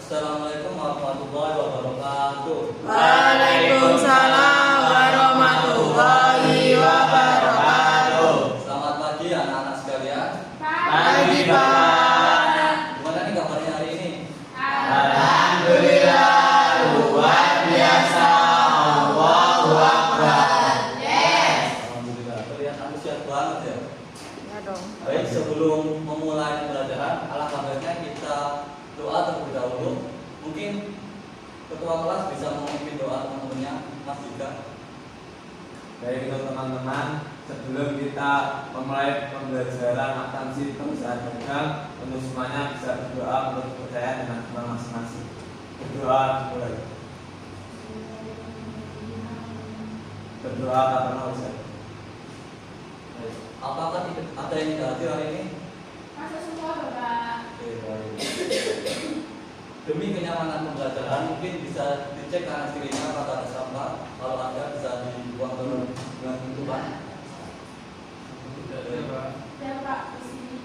Assalamualaikum warahmatullahi wabarakatuh. Waalaikumsalam warahmatullahi wabarakatuh. Selamat pagi anak-anak sekalian. Pagi Pak. Gimana nih kabarnya hari ini? Alhamdulillah luar biasa. Allahu Akbar. Alhamdulillah, terlihat antusias banget ya. Ya dong. Baik, sebelum memulai pembelajaran, alangkah baiknya kita doa terlebih dahulu. Mungkin ketua kelas bisa memimpin doa teman-temannya, Mas Dika. Baik untuk teman-teman, sebelum kita memulai pembelajaran akuntansi perusahaan dagang, untuk semuanya bisa berdoa menurut kepercayaan dengan Tuhan masing-masing. Berdoa mulai. Berdoa karena usaha. Baik. Apakah ada yang tidak hadir hari ini? Masuk semua Bapak. Oke, baik. Demi kenyamanan pembelajaran, mungkin bisa dicek kanan kirinya apakah ada sampah. Kalau ada, bisa dibuang ke dengan tutupan. Ya Pak, di sini.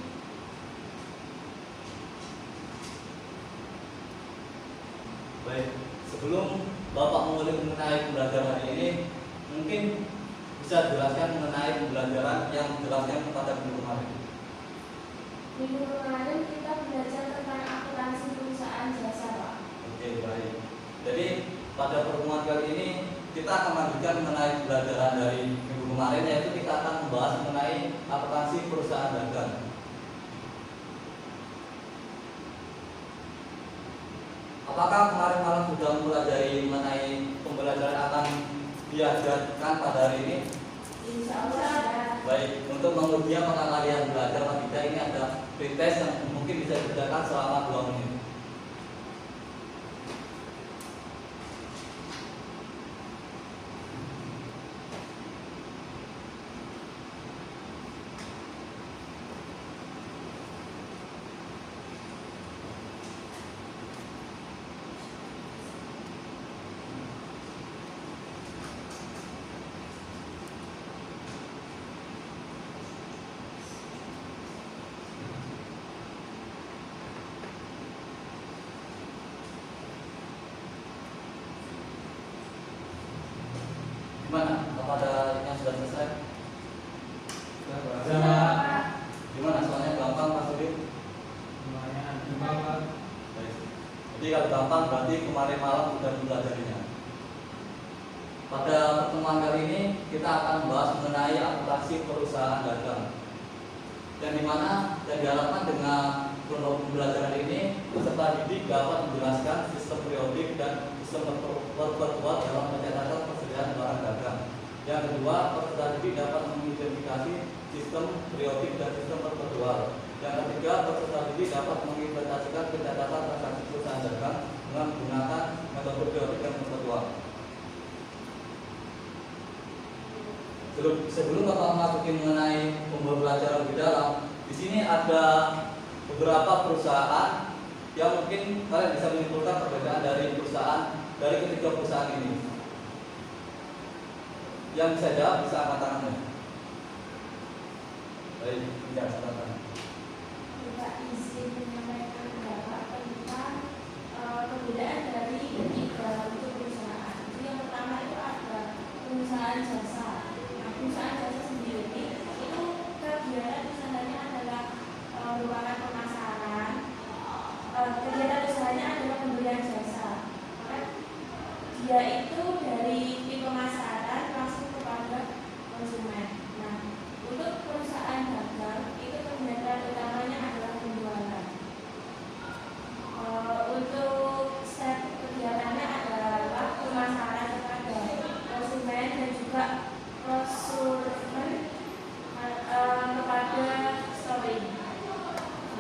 Baik, sebelum Bapak mulai mengenai pembelajaran hari ini, mungkin bisa jelaskan mengenai pembelajaran yang jelaskan pada minggu kemarin. Minggu kemarin kita belajar tentang akuntansi perusahaan jasa Pak. Oke, baik. Jadi pada pertemuan kali ini kita akan lanjutkan mengenai pembelajaran dari minggu kemarin, yaitu kita akan membahas mengenai akuntansi perusahaan dagang. Apakah kemarin malam sudah mempelajari mengenai pembelajaran akan diajarkan pada hari ini? Insya Allah. Baik, untuk menguji apakah kalian belajar atau tidak, ini ada pretest yang mungkin bisa dikerjakan selama 2 menit. Gimana? Apa ada yang sudah selesai? Gimana? Soalnya gampang Mas Udin? Baik. Jadi kalau gampang berarti kemarin malam sudah mempelajarinya. Pada pertemuan kali ini kita akan membahas mengenai akuntansi perusahaan dagang. Dan dimana yang diharapkan dengan pembelajaran ini peserta didik dapat menjelaskan sistem periodik dan sistem perpetual dalam pencatatan persediaan barang dagang. Yang kedua, peserta didik dapat mengidentifikasi sistem periodik dan sistem perpetual. Yang ketiga, peserta didik dapat mengimplementasikan pencatatan transaksi perusahaan dagang dengan menggunakan metode periodik dan perpetual. Sebelum Bapak memasuki mengenai pembelajaran lebih dalam, di sini ada beberapa perusahaan yang mungkin kalian bisa menyimpulkan perbedaan dari ketiga perusahaan ini. Yang bisa jawab bisa angkat tangannya. Baik, tidak silakan. Kita izin menyampaikan pendapat tentang perbedaan dari ketiga perusahaan. Jadi yang pertama itu ada perusahaan jasa. Nah, perusahaan jasa sendiri itu kegiatan usahanya adalah merupakan pemasaran. Kegiatan usahanya adalah pembelian jasa. Maka dia itu dari tipe pemasaran langsung kepada konsumen. Nah, untuk perusahaan dagang itu kegiatan utamanya adalah penjualan. Untuk step kegiatannya adalah pemasaran kepada konsumen dan juga konsumen kepada storing.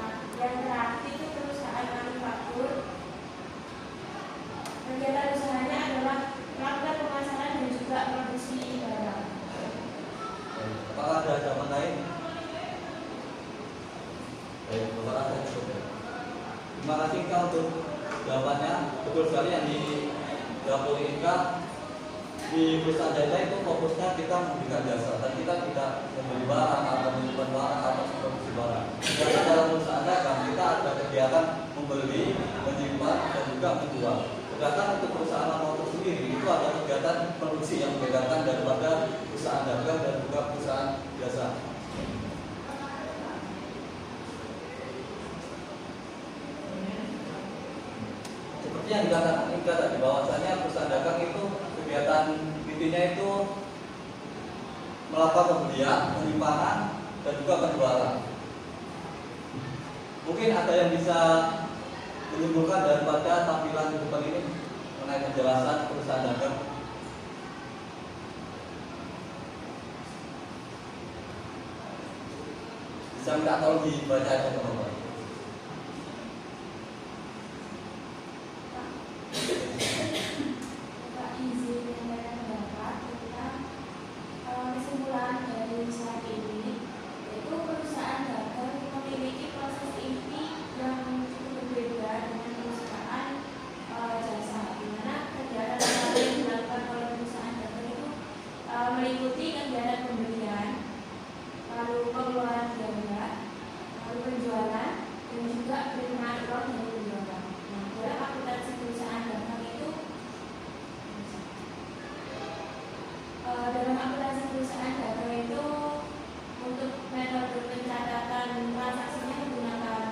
Nah, yang terakhir itu perusahaan manufaktur. Kegiatan usahanya adalah melakukan pemasaran dan juga produksi barang. Apakah ada jawaban lain? Baik, Bapak rasa cukup ya. Terima kasih Ika untuk jawabannya. Betul sekali yang dijawab oleh Ika. Di perusahaan jasa itu fokusnya kita memberikan jasa dan kita tidak membeli barang atau menyimpan barang atau produksi barang. Dan dalam perusahaan dagang kita ada kegiatan membeli, menyimpan, dan juga menjual. Sedangkan untuk perusahaan motor sendiri itu ada kegiatan produksi yang membedakan daripada perusahaan dagang dan juga perusahaan jasa. Seperti yang dikatakan Ika tadi, bahwasanya perusahaan dagang itu kegiatan intinya itu melakukan pembelian, penyimpanan, dan juga penjualan. Mungkin ada yang bisa menyimpulkan daripada tampilan di depan ini mengenai penjelasan perusahaan dagang. Bisa minta tolong dibaca aja teman-teman. Bapak izin menyampaikan pendapat tentang kesimpulan dari slide ini, yaitu perusahaan dagang memiliki proses inti yang cukup berbeda dengan perusahaan jasa, di mana kegiatan yang dilakukan oleh perusahaan dagang itu meliputi kegiatan pembelian, lalu pengeluaran biaya, lalu penjualan, dan juga penerimaan uang dari penjualan. Nah, dalam akuntansi perusahaan dagang itu dalam akuntansi perusahaan dagang itu untuk metode pencatatan transaksinya menggunakan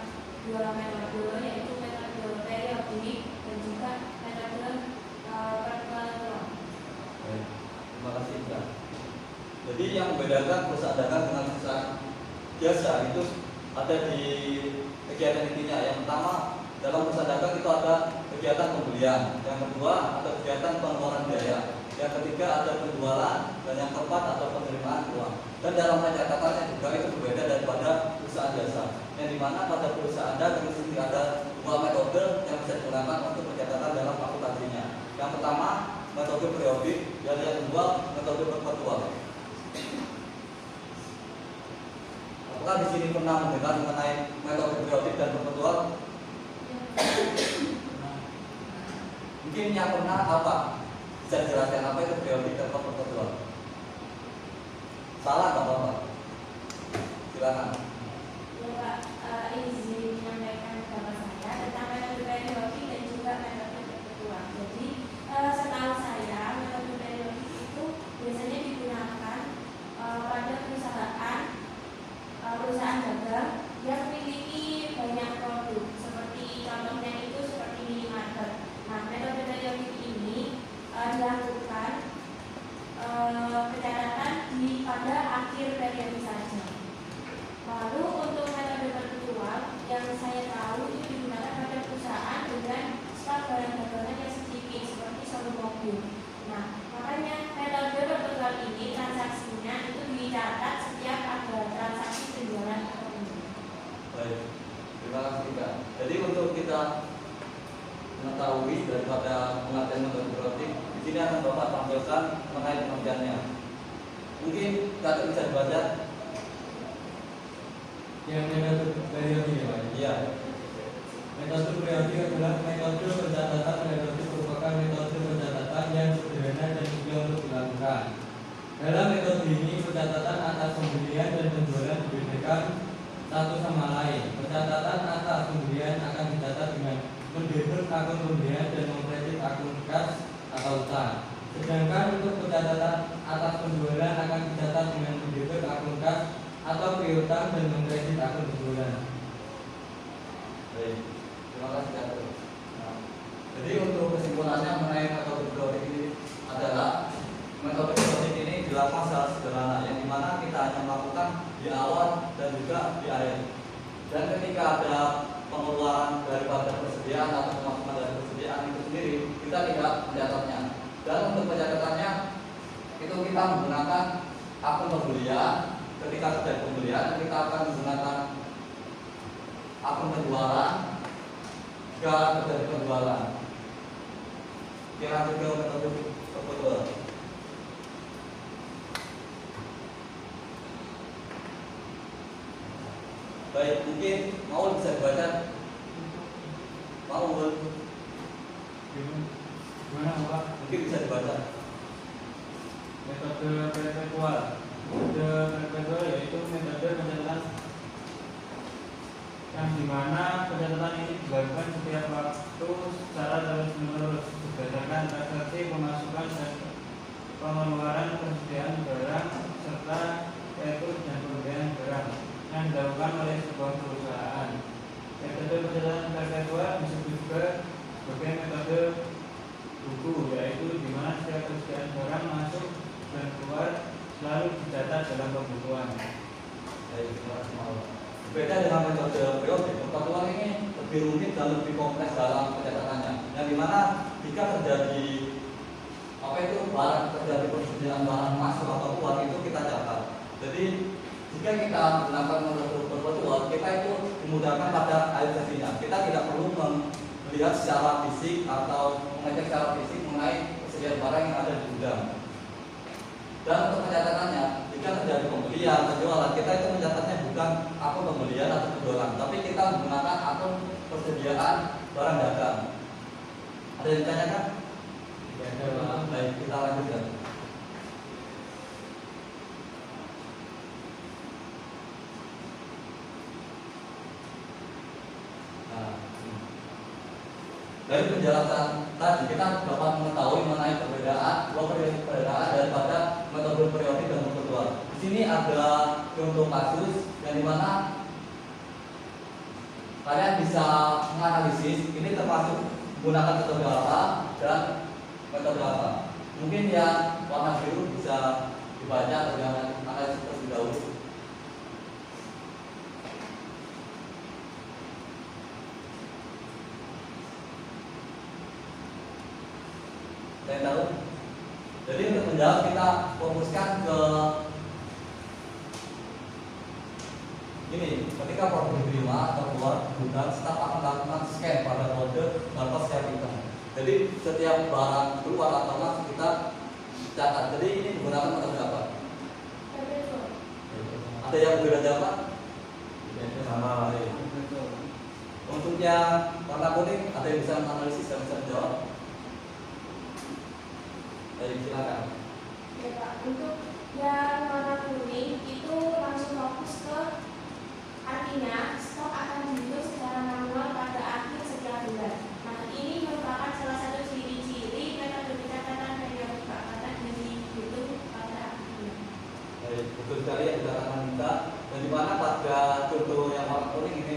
dua metode, yaitu metode periodik dan juga metode perpetualan. Terima kasih Ika. Jadi yang membedakan perusahaan dagang dengan perusahaan jasa itu ada di kegiatan intinya. Yang pertama, dalam perusahaan dagang itu ada kegiatan pembelian, yang kedua ada kegiatan pengeluaran biaya, yang ketiga ada penjualan, dan yang keempat ada penerimaan uang. Dan dalam pencatatannya juga itu berbeda daripada perusahaan jasa, yang dimana pada perusahaan dagang itu ada dua metode yang bisa digunakan untuk pencatatan dalam akuntansinya. Yang pertama metode periodik, dan yang kedua metode perpetual. Apakah di sini pernah mendengar mengenai metode periodik dan perpetual? Mungkin yang pernah apa? Bisa dijelaskan apa itu periodik dan perpetual? Salah nggak Bapak? Silakan. Ya Pak, izin menyampaikan pendapat saya tentang metode periodik dan juga metode perpetual. Jadi setahu saya metode periodik itu biasanya digunakan pada perusahaan dagang yang memiliki banyak produk, seperti contohnya itu seperti minimarket. Nah, metode periodik ini dilakukan pencatatan pada akhir periode saja. Lalu untuk metode perpetual yang saya tahu itu digunakan pada perusahaan dengan stok barang dagangan yang sedikit, seperti showroom mobil. Nah, makanya metode perpetual ini transaksinya itu dicatat setiap ada transaksi penjualan atau pembelian. Baik, terima kasih Kak. Jadi untuk kita mengetahui daripada pengertian metode periodik, di sini akan Bapak tampilkan mengenai pengertiannya. Mungkin Kak bisa dibaca. Yang metode periodik ya Pak? Iya. Metode periodik adalah metode pencatatan periodik, merupakan metode pencatatan yang sederhana dan mudah untuk dilakukan. Dalam metode ini, pencatatan atas pembelian dan penjualan dibedakan satu sama lain. Pencatatan atas pembelian akan dicatat dengan mendebit akun pembelian dan mengkredit akun kas atau utang. Sedangkan untuk pencatatan atas penjualan akan dicatat dengan mendebit akun kas atau piutang dan mengkredit akun penjualan. Baik, terima kasih Kak. Nah, jadi untuk kesimpulannya mengenai metode periodik ini adalah metode periodik ini dilakukan secara sederhana, yang dimana kita hanya melakukan di awal dan juga di akhir. Dan ketika ada pengeluaran daripada persediaan atau pemasukan dari persediaan itu sendiri, kita tidak mencatatnya. Dan untuk pencatatannya itu kita menggunakan akun pembelian. Ketika terjadi pembelian, kita akan menggunakan akun penjualan. Jika terjadi penjualan, kira-kira metode perpetual. Baik, mungkin mau bisa dibaca. Mau Gimana Pak? mungkin bisa dibaca. Metode perpetual. Metode perpetual yaitu metode pencatatan yang dimana pencatatan ini dilakukan setiap waktu secara terus-menerus berdasarkan transaksi pemasukan dan pengeluaran persediaan barang serta rekrut dan pembelian barang yang dilakukan oleh sebuah perusahaan. Metode pencatatan tingkat kedua disebut juga sebagai metode buku, yaitu di mana setiap persediaan barang masuk dan keluar selalu dicatat dalam kebutuhan. Beda dengan metode periodik, pertemuan ini lebih rumit dan lebih kompleks dalam pencatatannya. Yang dimana jika terjadi terjadi persediaan barang masuk atau keluar itu kita catat. Jadi jika kita menggunakan metode perpetual, kita itu dimudahkan pada realisasinya. Kita tidak perlu melihat secara fisik atau mengecek secara fisik mengenai persediaan barang yang ada di gudang. Dan untuk pencatatannya, jika terjadi pembelian, penjualan, kita itu mencatatnya bukan akun pembelian atau penjualan, tapi kita menggunakan akun persediaan barang dagang. Ada yang ditanyakan? Tidak ada, Pak. Baik, kita lanjutkan. Nah, dari penjelasan tadi kita dapat mengetahui mengenai perbedaan daripada metode periodik dan perpetual. Di sini ada contoh kasus yang dimana kalian bisa menganalisis ini termasuk menggunakan metode apa dan metode apa. Mungkin yang warna biru bisa dibaca atau jangan analisis terlebih dahulu. Saya tahu. Jadi untuk menjawab kita fokuskan ke ini. Ketika produk diterima atau keluar gudang, staf akan melakukan scan pada kode barcode setiap item. Jadi setiap barang keluar atau masuk kita catat. Jadi ini menggunakan metode apa? Ada yang berbeda jawab? Sama lain. Untuk yang warna kuning, ada yang bisa menganalisis dan bisa menjawab? Baik, silakan. Ya Pak, untuk yang warna kuning itu langsung fokus ke artinya stok akan dihitung secara manual pada akhir setiap bulan. Nah, ini merupakan salah satu ciri-ciri metode pencatatan periodik Pak, karena dihitung pada akhir bulan. Baik, betul sekali yang dikatakan Minta. Dan di mana pada contoh yang warna kuning ini,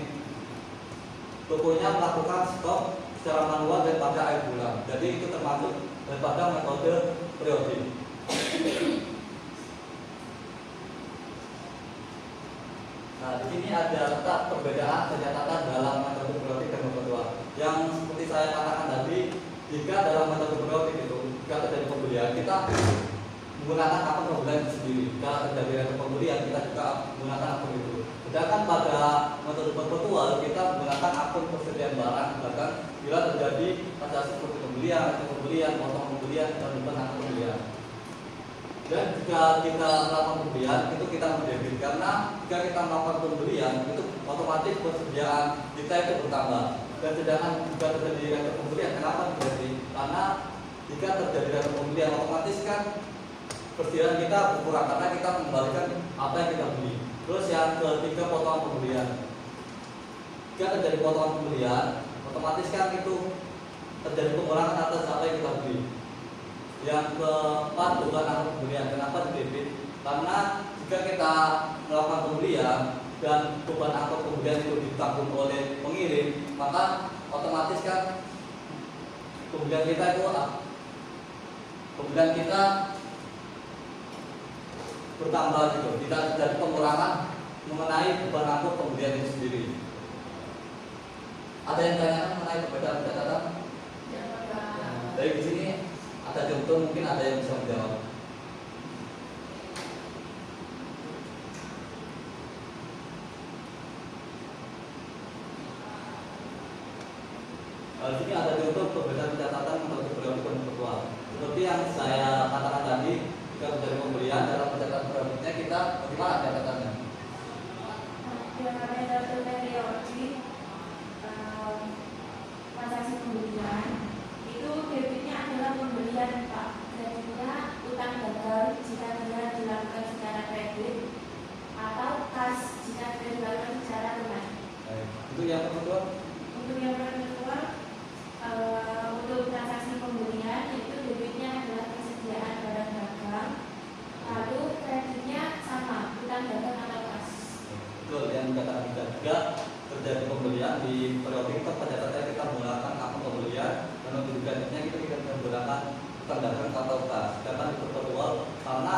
tokonya melakukan stok secara manual dan pada akhir bulan. Jadi itu termasuk daripada metode periodik. Nah, di sini ada letak perbedaan pencatatan dalam metode periodik dan perpetual. Yang seperti saya katakan tadi, jika dalam metode periodik itu, jika terjadi pembelian, kita menggunakan akun pembelian itu sendiri. Jika terjadi pembelian, kita juga menggunakan akun itu. Sedangkan pada metode perpetual, kita menggunakan akun persediaan barang, bahkan bila terjadi transaksi seperti pembelian, potong pembelian, dan akun pembelian. Dan jika kita melakukan pembelian, itu kita mendebit. Karena jika kita melakukan pembelian, itu otomatis persediaan kita itu bertambah. Dan sedangkan jika terjadi rekor pembelian, kenapa terjadi? Karena jika terjadi rekor pembelian, otomatis kan persediaan kita berkurang karena kita mengembalikan apa yang kita beli. Terus yang ketiga, potongan pembelian. Jika terjadi potongan pembelian, otomatis kan itu terjadi pengurangan atas apa yang kita beli. Yang keempat, beban angkut pembelian. Kenapa didebit? Karena jika kita melakukan pembelian dan beban angkut pembelian itu ditanggung oleh pengirim, maka otomatis kan pembelian kita bertambah gitu. Tidak terjadi pengurangan mengenai beban angkut pembelian itu sendiri. Ada yang tanyakan mengenai perbedaan pencatatan? Dari di sini ada contoh, mungkin ada yang bisa menjawab. Di sini ada contoh perbedaan pencatatan metode periodik dan perpetual. Seperti yang saya katakan tadi, jika terjadi pembelian dalam pencatatan periodiknya kita bagaimana catatannya? Dengan metode periodik transaksi pembelian itu debitnya adalah pembelian Pak, kreditnya utang dagang jika dia dilakukan secara kredit atau kas jika dia dilakukan secara tunai. Itu Untuk yang virtual, untuk transaksi pembelian itu debitnya adalah persediaan barang dagang, lalu kreditnya sama, utang dagang atau kas. Betul, yang dikatakan juga terjadi pembelian di periodik pada saat kita menggunakan akun pembelian dan untuk kreditnya kita menggunakan utang dagang atau kas. Sedangkan di virtual karena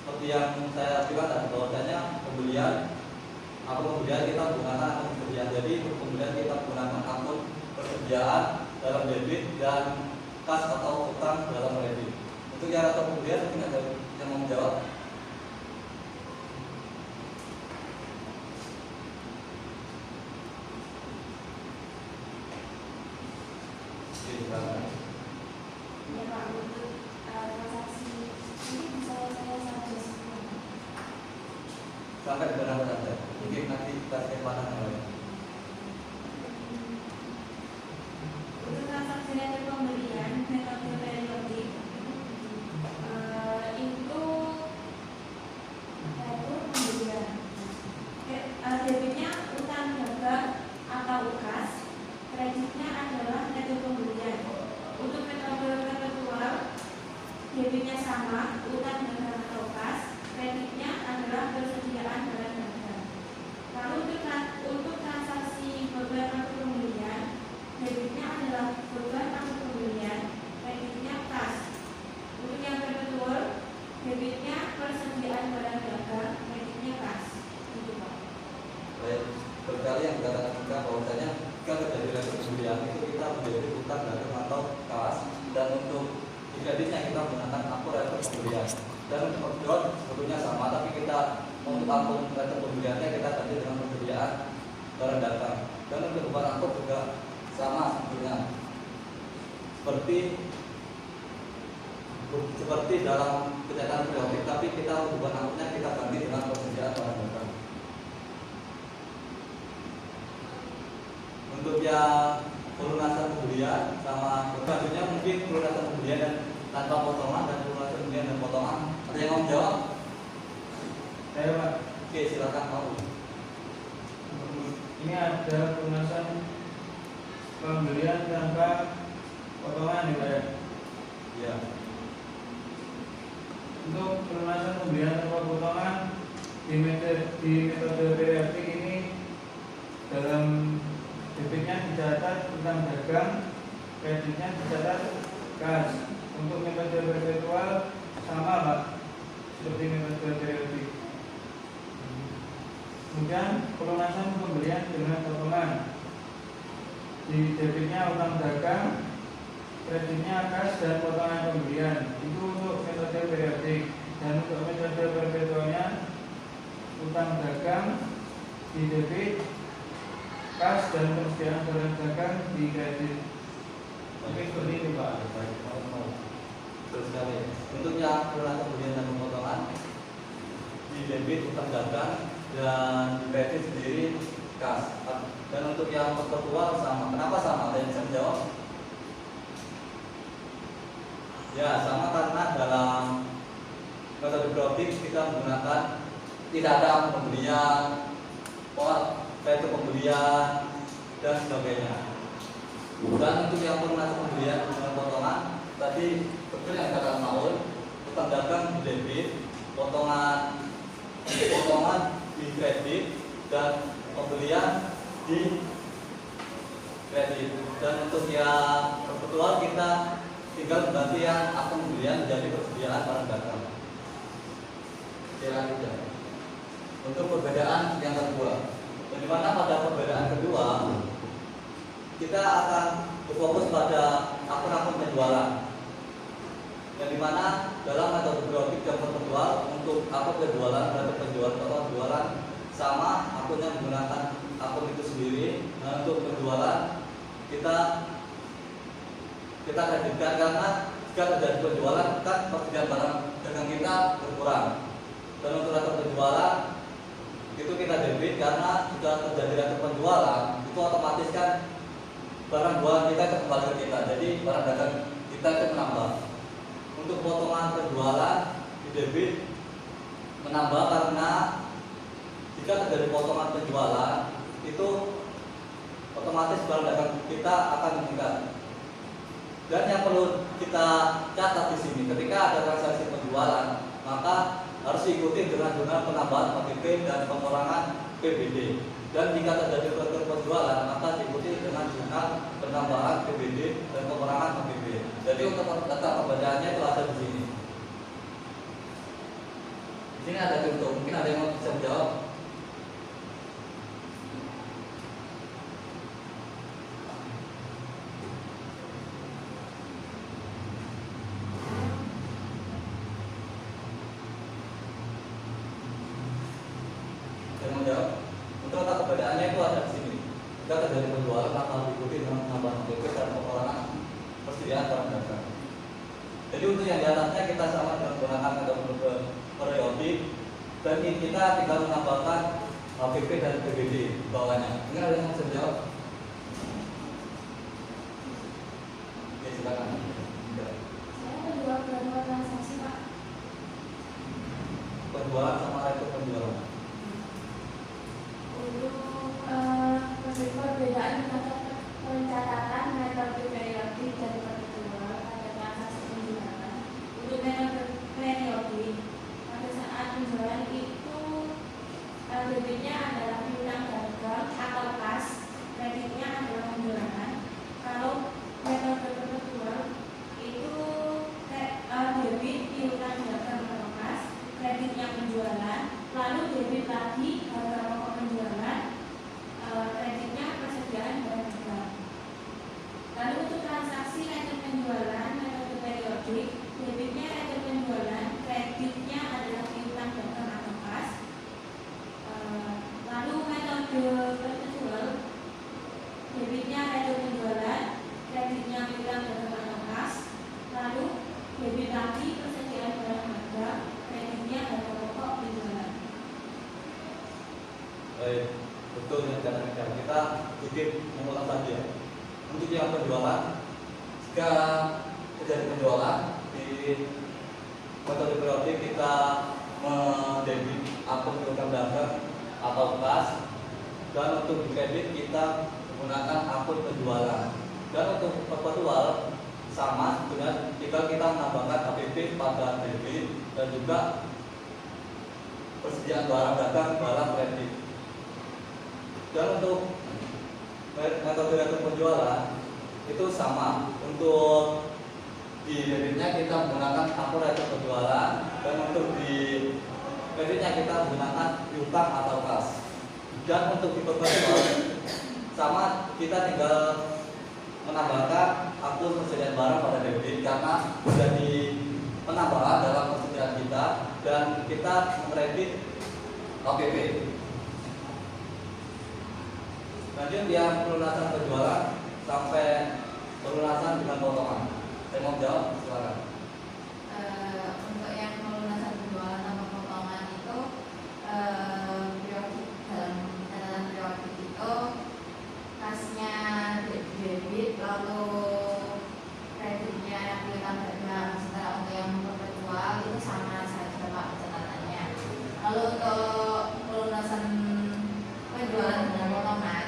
seperti yang saya bilang tadi bahwasanya akun pembelian kita menggunakan akun persediaan. Jadi untuk pembelian kita menggunakan akun persediaan dalam debit dan kas atau utang dalam kredit. Untuk yang akun pembelian mungkin ada yang mau menjawab. Ya Pak, untuk transaksi ini bisa saya saja sebutkan. Sampai berapa saja? Mungkin nanti kita kesempatan yang lain. Untuk transaksi nilai pembelian metode periodik itu pembelian. Debitnya utang dagang atau kas, kreditnya adalah metode pembelian. Untuk metode virtual, debitnya sama, utang dagang atau kas, kreditnya adalah persediaan barang dagang. Lalu untuk transaksi beban akun pembelian, debitnya adalah beban akun pembelian, kreditnya kas. Untuk yang virtual, debitnya persediaan barang dagang, kreditnya kas. Itu Pak. Baik, berkali yang dikatakan juga bahwasanya jika terjadi nilai pembelian itu kita menjadi utang dagang atau kas, dan untuk di kreditnya kita menggunakan akun rekening pembelian. Dan untuk perjual sebetulnya sama, tapi kita untuk akun rekening pembeliannya kita ganti dengan persediaan barang dagang. Dan untuk beban akun juga sama sebetulnya. Seperti dalam kenyataan periodik, tapi kita beban akunnya kita ganti dengan persediaan barang dagang. Untuk yang pelunasan pembelian sama selanjutnya mungkin pelunasan pembelian dan tanpa potongan dan pelunasan pembelian dan potongan. Ada yang mau menjawab? Saya Pak, Oke, silakan Pak. ini ada pelunasan pembelian tanpa potongan ya Pak ya? Ya. Untuk pelunasan pembelian tanpa potongan di metode periodik ini dalam debitnya dicatat utang dagang, kreditnya dicatat kas. Untuk metode virtual sama Pak, seperti metode periodik. Kemudian pelunasan pembelian dengan potongan, di debitnya utang dagang, kreditnya kas dan potongan pembelian. Itu untuk metode periodik. Dan untuk metode perpetualnya utang dagang di debit, kas dan persediaan barang dagang di kredit. Mungkin seperti itu Pak. Baik, mau. Terus sekali. Untuk yang pelunasan pembelian dan pemotongan di debit utang dagang dan di kredit sendiri kas. Dan untuk yang perpetual sama. Kenapa sama? Ada yang bisa menjawab? Ya, sama karena dalam metode periodik kita menggunakan tidak ada akun pembelian, kredit pembelian dan sebagainya. Dan untuk yang pelunasan pembelian dengan potongan tadi betul yang kata Maul, utang dagang di debit, potongan di kredit dan pembelian di kredit. Dan untuk yang perpetual kita tinggal mengganti yang akun pembelian menjadi persediaan barang dagang. Selanjutnya, untuk perbedaan yang kedua, bagaimana pada perbedaan kedua kita akan berfokus pada akun-akun penjualan. Yang dimana dalam metode periodik dan perpetual untuk akun penjualan dan penjualan atau penjualan sama akunnya menggunakan akun itu sendiri. Nah, untuk penjualan kita kreditkan karena jika terjadi penjualan kan persediaan barang dagang kita berkurang. Dan untuk rekening penjualan itu kita debit karena jika terjadi rekening penjualan itu otomatis kan barang jualan kita itu kembali ke kita, jadi barang dagang kita itu menambah. Untuk potongan penjualan di debit menambah karena jika terjadi potongan penjualan itu otomatis barang dagang kita akan meningkat. Dan yang perlu kita catat di sini, ketika ada transaksi penjualan, maka harus diikuti dengan jurnal penambahan OPP dan pengurangan PBD. Dan jika terjadi penjualan, maka diikuti dengan jurnal penambahan PBD dan pengurangan OPP. Jadi untuk letak pembacaannya itu ada di sini. Di sini ada contoh, mungkin ada yang bisa menjawab. Untuk letak perbedaannya itu ada di sini. Jika terjadi penjualan maka diikuti dengan penambahan OPP dan pengurangan persediaan barang dagang. Jadi untuk yang di atasnya kita sama dengan menggunakan metode periodik, dan ini kita tinggal menambahkan OPP dan PBD di bawahnya. Ini ada yang bisa jawab? Oke, silakan. Saya penjual berapa transaksi, Pak? Penjualan sama itu penjualan. Untuk perbedaan pencatatan metode periodik dan penjual pada transaksi penjualan. Untuk metode periodik, pada saat penjualan itu debitnya adalah piutang dagang atau kas, kreditnya adalah penjualan. Kalau metode penjual itu debit piutang dagang atau kas, kreditnya penjualan, lalu debit lagi harga pokok penjualan, kreditnya persediaan barang dagang. Lalu untuk transaksi metode penjualan metode periodik, debitnya metode penjualan, kreditnya adalah piutang dagang atau kas. Lalu metode penjual, debitnya metode penjualan, kreditnya piutang dagang atau kas. Lalu debit lagi persediaan barang dagang, kreditnya harga pokok penjualan. Baik, betul yang dikatakan kita bikin mengulang lagi ya. Untuk yang penjualan, jika terjadi penjualan di metode periodik kita mendebit akun piutang dagang atau kas, dan untuk di kredit kita menggunakan akun penjualan. Dan untuk perpetual sama dengan jika kita menambahkan APP pada debit dan juga persediaan barang dagang dalam kredit. Dan untuk metode penjualan itu sama. Untuk di debitnya kita menggunakan akun rekening penjualan, dan untuk di kreditnya kita menggunakan piutang atau kas. Dan untuk di perpetual sama, kita tinggal menambahkan akun persediaan barang pada debit karena sudah di penambahan dalam persediaan kita, dan kita mengkredit OPP. Lanjut yang pelunasan penjualan sampai pelunasan dengan potongan. Saya mau jawab, silakan. Untuk yang pelunasan penjualan tanpa potongan itu periodik, dalam catatan periodik itu kasnya debit, lalu kreditnya piutang dagang. Setelah untuk yang perpetual itu sama saja Pak catatannya. Lalu untuk pelunasan penjualan dengan potongan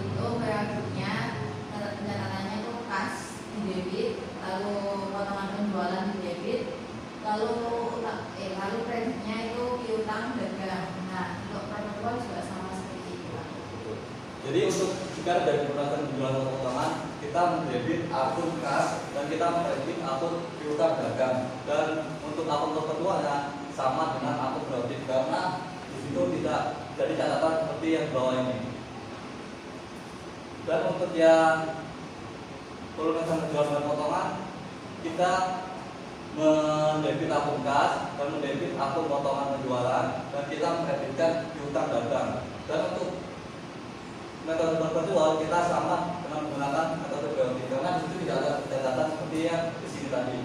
itu periodiknya catatannya itu kas di debit, lalu potongan penjualan di debit, lalu kreditnya itu piutang dagang. Nah, untuk perpetual juga sama seperti itu Pak. Jadi untuk jika dari pelunasan penjualan potongan, kita mendebit akun kas dan kita mengkredit akun piutang dagang. Dan untuk akun perpetualnya sama dengan akun periodik karena di situ tidak jadi catatan seperti yang di bawah ini. Dan untuk yang pelunasan penjualan potongan, kita mendebit akun kas dan mendebit akun potongan penjualan, dan kita mengkreditkan piutang dagang. Dan untuk metode perpetual kita sama dengan menggunakan metode periodik karena di situ tidak ada catatan seperti yang di sini tadi.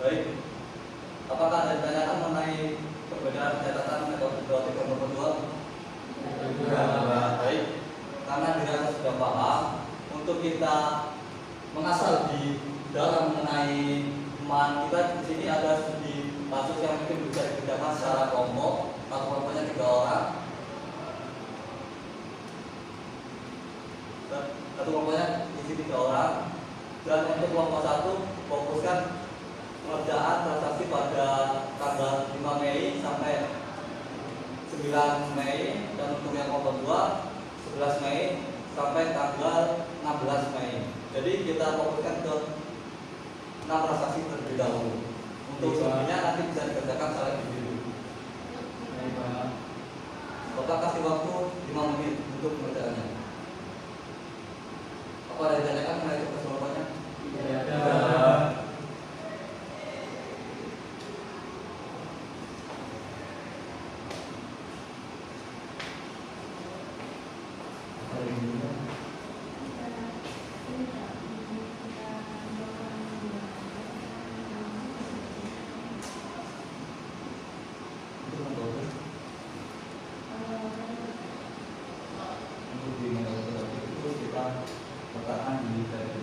Baik, apakah ada pertanyaan mengenai perbedaan catatan metode periodik dan perpetual? Baik, karena dirasa sudah paham, untuk kita mengasah lebih dalam mengenai pemahaman kita, di sini ada studi kasus yang mungkin bisa dikerjakan secara kelompok atau kelompoknya 3 orang. Satu kelompoknya isi 3 orang, dan untuk kelompok 1 fokuskan pengerjaan transaksi pada tanggal 5 Mei sampai 9 Mei, dan untuk yang kelompok 2 11 Mei sampai tanggal 16 Mei. Jadi kita fokuskan ke 6 transaksi terlebih dahulu. Untuk selanjutnya nanti bisa dikerjakan secara individu. Bapak kasih waktu 5 menit untuk pengerjaannya. Apa ada yang ditanyakan mengenai tugas kelompoknya? Tidak ada. Untuk di metode itu kita bertahan di tadi.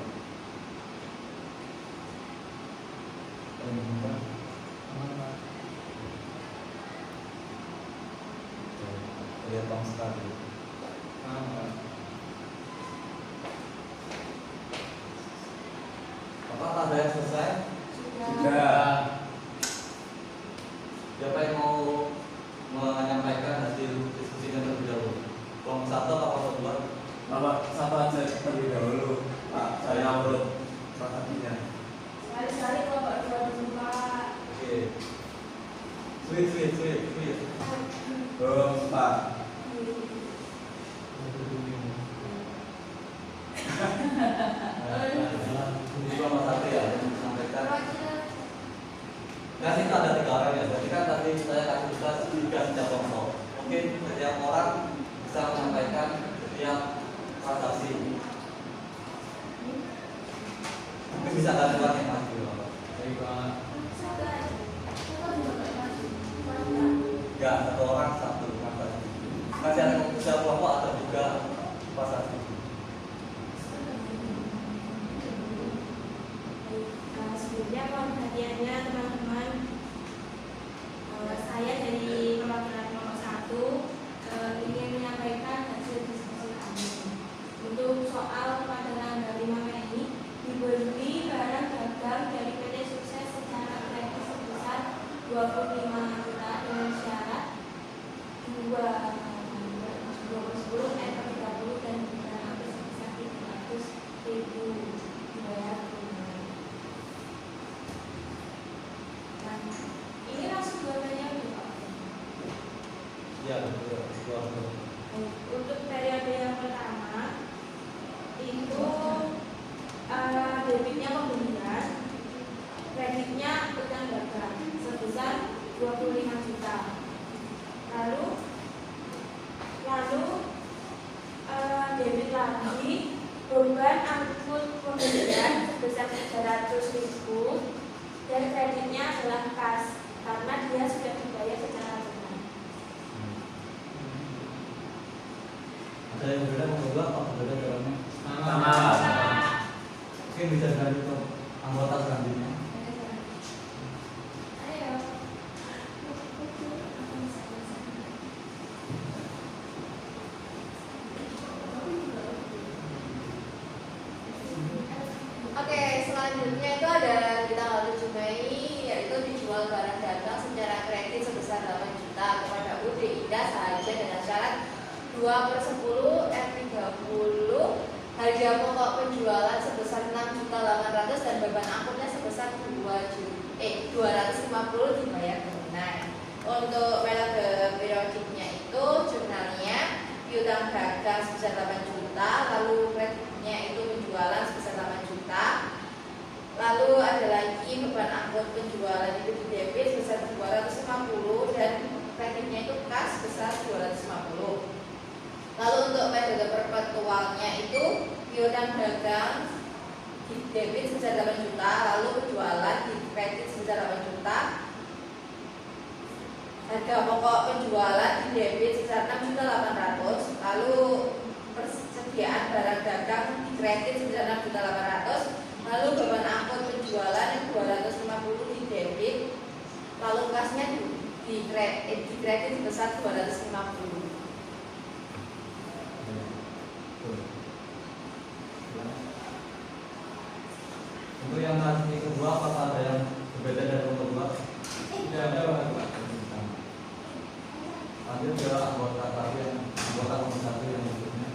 Lihat bang sekali. Apakah ada yang selesai? Sudah. Siapa yang mau menyampaikan hasil diskusinya terlebih dahulu? Kelompok 1 atau kelompok 2? Bapak satu aja terlebih dahulu. Pak, saya urut transaksinya. Sekali-sekali kelompok 2 dulu Pak. Oke. Sweet. Belum, Pak. Ini kelompok 1 ya, sampaikan. Nah, itu ada 3 orang ya. Jadi kan tadi saya kasih tugas 3 setiap kelompok. Mungkin setiap orang bisa menyampaikan setiap transaksi. Mungkin bisa ada yang maju. Baik, Pak. Ya, 1 orang 1 transaksi. Masih ada bisa kelompok atau juga transaksi. Sebelumnya mohon perhatiannya teman-teman. Saya dari perwakilan kelompok 1 ingin menyampaikan hasil diskusi kami. Untuk soal pada tanggal 5 Mei ini dibeli barang dagang dari PT Sukses secara gratis sebesar 25 juta dengan syarat 2010 NP30 dan denda sebesar 300.000 dibayar tunai. Ini langsung buatannya Pak. Ya, betul. Untuk periode yang pertama itu debitnya pembelian, kreditnya utang dagang sebesar 25 juta. Lalu debit lagi beban angkut pembelian sebesar 300.000 dan kreditnya adalah kas karena dia sudah dibayar secara tunai. Ada yang berbeda mencoba apa berbeda jalannya? Sama. Mungkin bisa dari anggota selanjutnya. Ayo. Oke, selanjutnya itu ada di tanggal 7 Mei, yaitu dijual barang dagang secara kredit sebesar 8 juta kepada UD Ida sahaja dengan syarat 2/10 F30, harga pokok penjualan sebesar 6.800.000 dan beban angkutnya sebesar 250 dibayar tunai. Untuk metode periodiknya itu jurnalnya piutang dagang sebesar 8 juta, lalu kreditnya itu penjualan sebesar 8 juta, lalu ada lagi beban angkut penjualan itu di debit sebesar 250 dan kreditnya itu kas sebesar 250. Lalu untuk metode perpetualnya itu piutang dagang di debit sebesar 8 juta, lalu penjualan di kredit sebesar 8 juta, harga pokok penjualan di debit sebesar 6.800.000, lalu persediaan barang dagang di kredit 9.800, lalu beban angkut penjualan yang 250 di debit, lalu kasnya di kredit sebesar 250. Untuk yang nanti kedua, apakah ada yang berbeda dari yang kedua? Tidak ada Pak. Lanjut ke anggota tadi yang anggota nomor 1 yang berikutnya.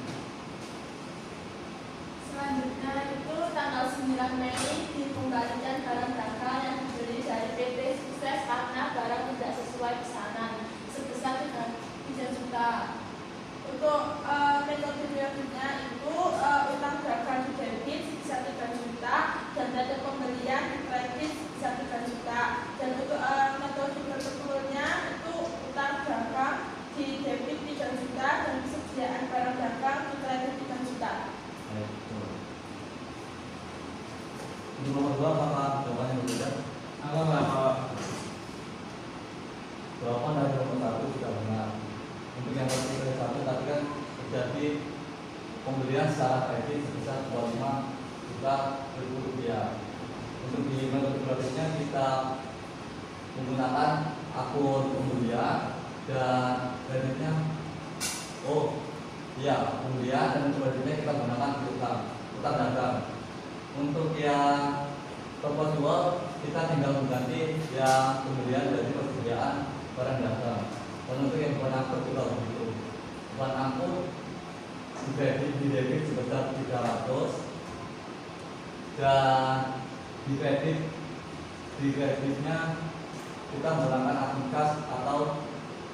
Selanjutnya itu tanggal 9 Mei dikembalikan barang dagang yang dibeli dari PT Sukses karena barang tidak sesuai pesanan sebesar 3 juta. Untuk metode berikutnya itu utang dagang di debit sebesar 3 juta dan data pembelian di kredit sebesar 3 juta. Dan untuk metode berikutnya itu utang dagang di debit 3 juta dan persediaan barang dagang di kredit 3 juta. Untuk nomor 2, apakah jawabannya berbeda? Jawaban dari nomor 1 sudah benar. Untuk yang nomor 1 tadi kan terjadi pembelian secara kredit sebesar 25 juta rupiah. Untuk di metode berikutnya kita menggunakan akun pembelian dan kreditnya pembelian dan kreditnya kita gunakan utang dagang. Untuk yang proposal kita tinggal mengganti yang pembelian dari persediaan barang dagang. Dan untuk yang beban angkut juga begitu. Beban angkut di debit sebesar 300 dan di kreditnya kita menggunakan akun kas atau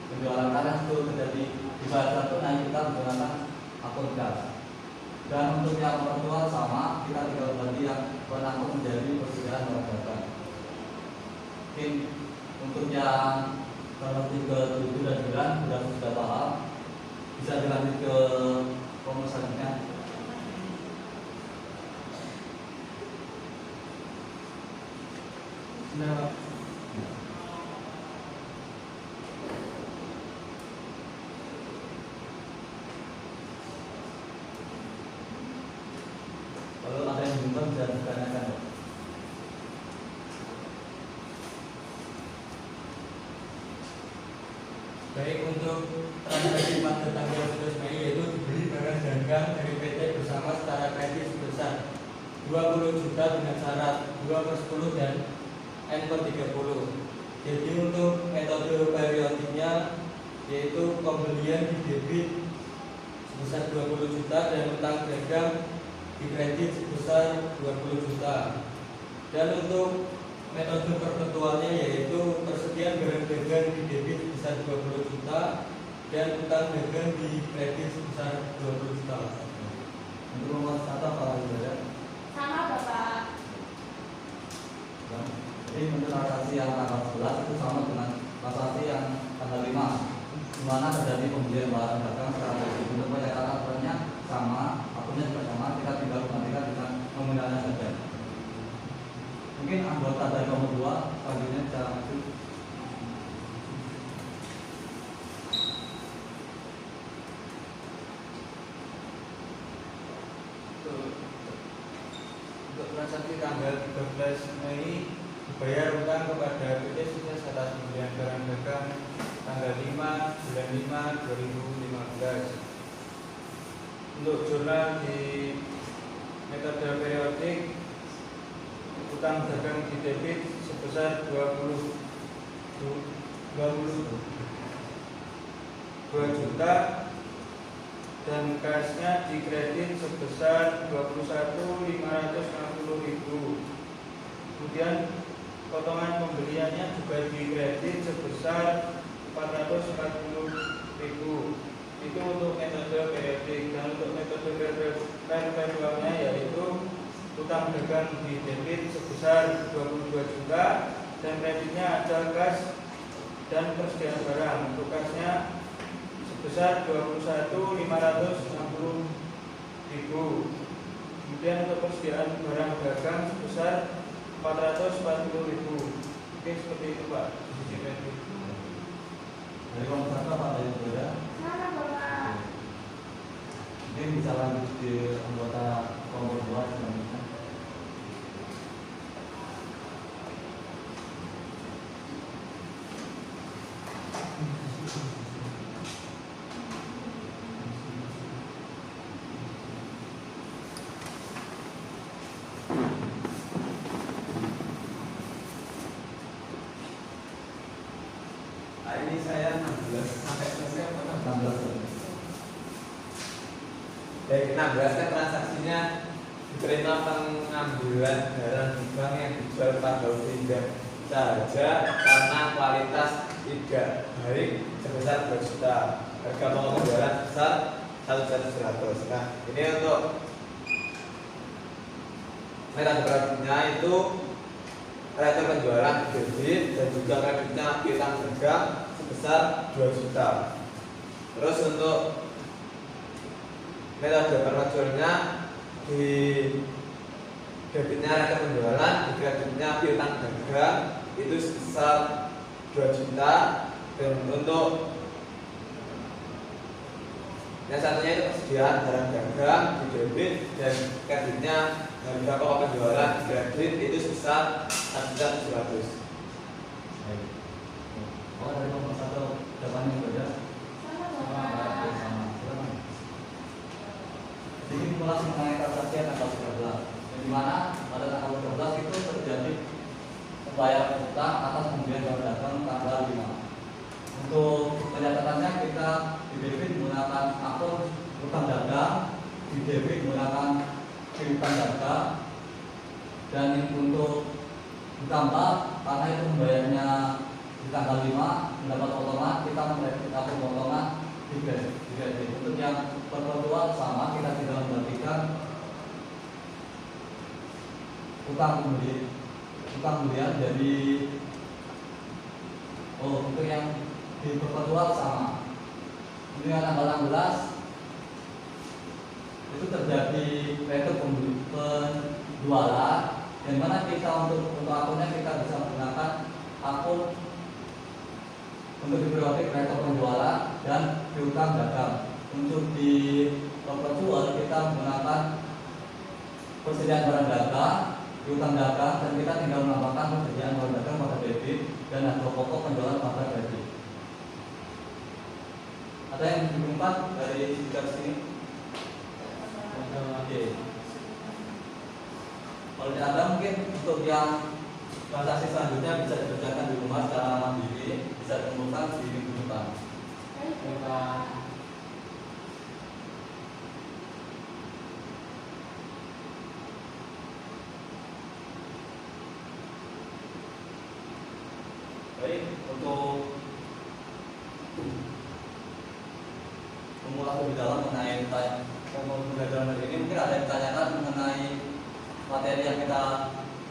penjualan karya itu terjadi di bahasa tunai kita menggunakan akun kas. Dan untuk yang perempuan sama, kita tinggal ganti yang penanggung menjadi persediaan barang dagang. Mungkin untuk yang ke 7 dan 9 sudah paham, bisa dilanjut ke rumus selanjutnya. Nah, Kalau ada yang bingung bisa ditanyakan. baik untuk transaksi pada tanggal 11 Mei yaitu dibeli barang dagang dari PT bersama secara kredit sebesar 20 juta dengan syarat 2/10 dan N/30. Jadi untuk metode periodiknya yaitu pembelian di debit sebesar 20 juta dan utang dagang di kredit sebesar 20 juta. Dan untuk metode perpetualnya yaitu persediaan barang dagang di debit sebesar 20 juta dan utang dagang di kredit sebesar 20 juta. Untuk nomor 1 apa lagi? Sama Bapak. Jadi untuk transaksi yang tanggal 11 itu sama dengan transaksi yang tanggal 5, di mana terjadi pembelian barang dagang secara kredit. Untuk penyekatan aturannya sama, akunnya juga sama, kita tinggal menggantikan dengan nominalnya saja. Mungkin anggota dari nomor 2 selanjutnya bisa lanjut. Untuk transaksi tanggal 13 Mei dibayar utang kepada PT Sukses atas pembelian barang dagang tanggal 5 bulan 5 2015. Untuk jurnal di metode periodik, utang dagang di debit sebesar 22 juta dan kasnya di kredit sebesar 21.560.000. Kemudian potongan pembeliannya juga di kredit sebesar 440.000. Itu untuk metode periodik. Dan untuk metode perpetualnya yaitu utang dagang di debit sebesar 22 juta dan kreditnya ada kas dan persediaan barang. Untuk kasnya sebesar 21.560.000. Kemudian untuk persediaan barang dagang sebesar 440.000. Oke, seperti itu Pak. Sisi kredit. Dari nomor 1 apa ada yang berbeda? Sama Bapak. Mungkin bisa lanjut di anggota kelompok 2 selanjutnya. Nah, ini saya 16 sampai selesai apa 16. Dari 16 kan transaksinya diterima pengambilan barang di bank yang dijual pada tidak saja karena kualitas tidak baik sebesar 2 juta, harga pokok penjualan sebesar 1.100. Nah, ini untuk metode produknya itu kredit penjualan kredit dan juga kreditnya piutang dagang sebesar 2 juta. Terus untuk metode permajuannya di debitnya kredit penjualan, di kreditnya piutang dagang itu sebesar 2 juta, dan untuk yang satunya itu persediaan barang dagang di debit dan kreditnya harga pokok penjualan di kredit itu sebesar 1.700. Oh, dari nomor 1 jawabannya beda. Sama-sama. Jadi simulasi mengenai transaksi tanggal 13, di mana pada tanggal 13 itu terjadi pembayaran utang atas pembelian barang dagang tanggal 5. Untuk pencatatannya kita di debit menggunakan akun utang dagang, di debit menggunakan piutang dagang, dan untuk ditambah karena itu pembayarannya di tanggal 5 mendapat otomat, kita mendebit akun otomat di kredit. Untuk yang perpetual sama, kita tidak memperhatikan utang pembelian jadi untuk yang di perpetual sama. Untuk yang tanggal 16 itu terjadi rekor penjualan, yang mana kita untuk akunnya kita bisa menggunakan akun untuk diperoleh rekor penjualan dan piutang dagang. Untuk di perpetual kita menggunakan persediaan barang dagang, piutang dagang, dan kita tinggal menambahkan persediaan barang dagang pada debit dan harga pokok penjualan pada kredit. Ada yang lebih empat dari garis ini? Oke. Kalau tidak ada, mungkin untuk yang transaksi selanjutnya bisa dikerjakan di rumah secara mandiri, bisa ditemukan di minggu depan. Baik, untuk mengulas lebih dalam mengenai pembelajaran hari ini, mungkin ada yang ditanyakan mengenai materi yang kita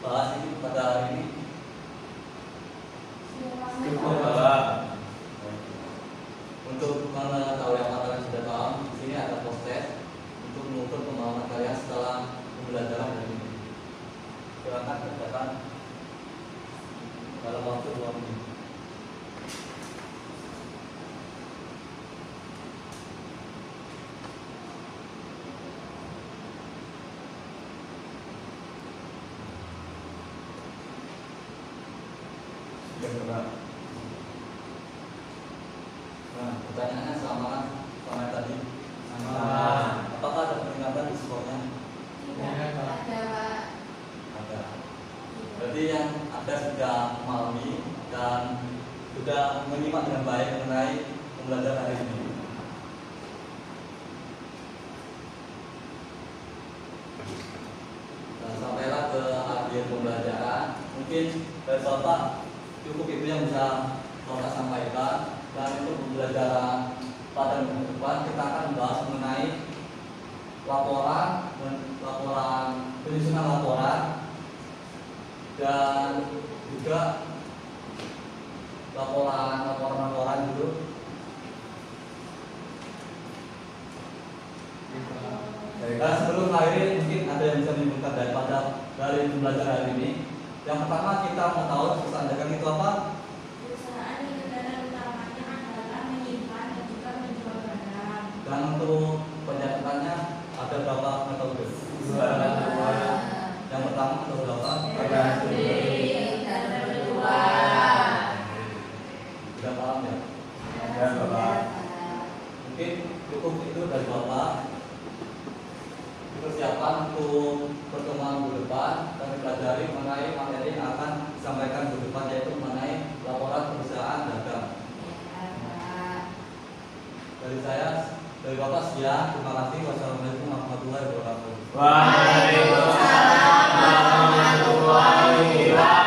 bahas ini pada hari ini. Cukup bahwa Untuk mengetahui apa kalian sudah paham, di sini ada post-test untuk mengukur pemahaman kalian setelah pembelajaran hari ini. Silakan kerjakan dalam waktu 2 menit. Nah, pertanyaannya sama yang tadi. Sama. Apakah ada peningkatan di skornya? Tidak ada, Pak. Ada. Berarti yang ada sudah memahami dan sudah menyimak dengan baik mengenai pembelajaran hari ini. Nah, sampailah ke akhir pembelajaran. Mungkin dari Bapak cukup itu yang bisa Bapak sampaikan. Dan untuk pembelajaran pada minggu depan kita akan membahas mengenai penyusunan laporan dan juga laporan dulu. Dan sebelum akhir mungkin ada yang bisa menyimpulkan dari pembelajaran hari ini. Yang pertama kita mau tahu perusahaan dagang itu apa? Perusahaan yang kegiatan utamanya adalah menyimpan dan juga menjual barang. Dan untuk pencatatannya atau B? Dua. Yang pertama atau berapa? Sudah paham ya? Ya, Bapak. Mungkin cukup itu dari Bapak. Persiapan untuk pertemuan minggu depan kami pelajari mengenai materi yang akan disampaikan minggu depan, yaitu mengenai laporan perusahaan dagang. Dari saya, dari Bapak sekian. Terima kasih. Wassalamualaikum warahmatullahi wabarakatuh. Waalaikumsalam warahmatullahi wabarakatuh.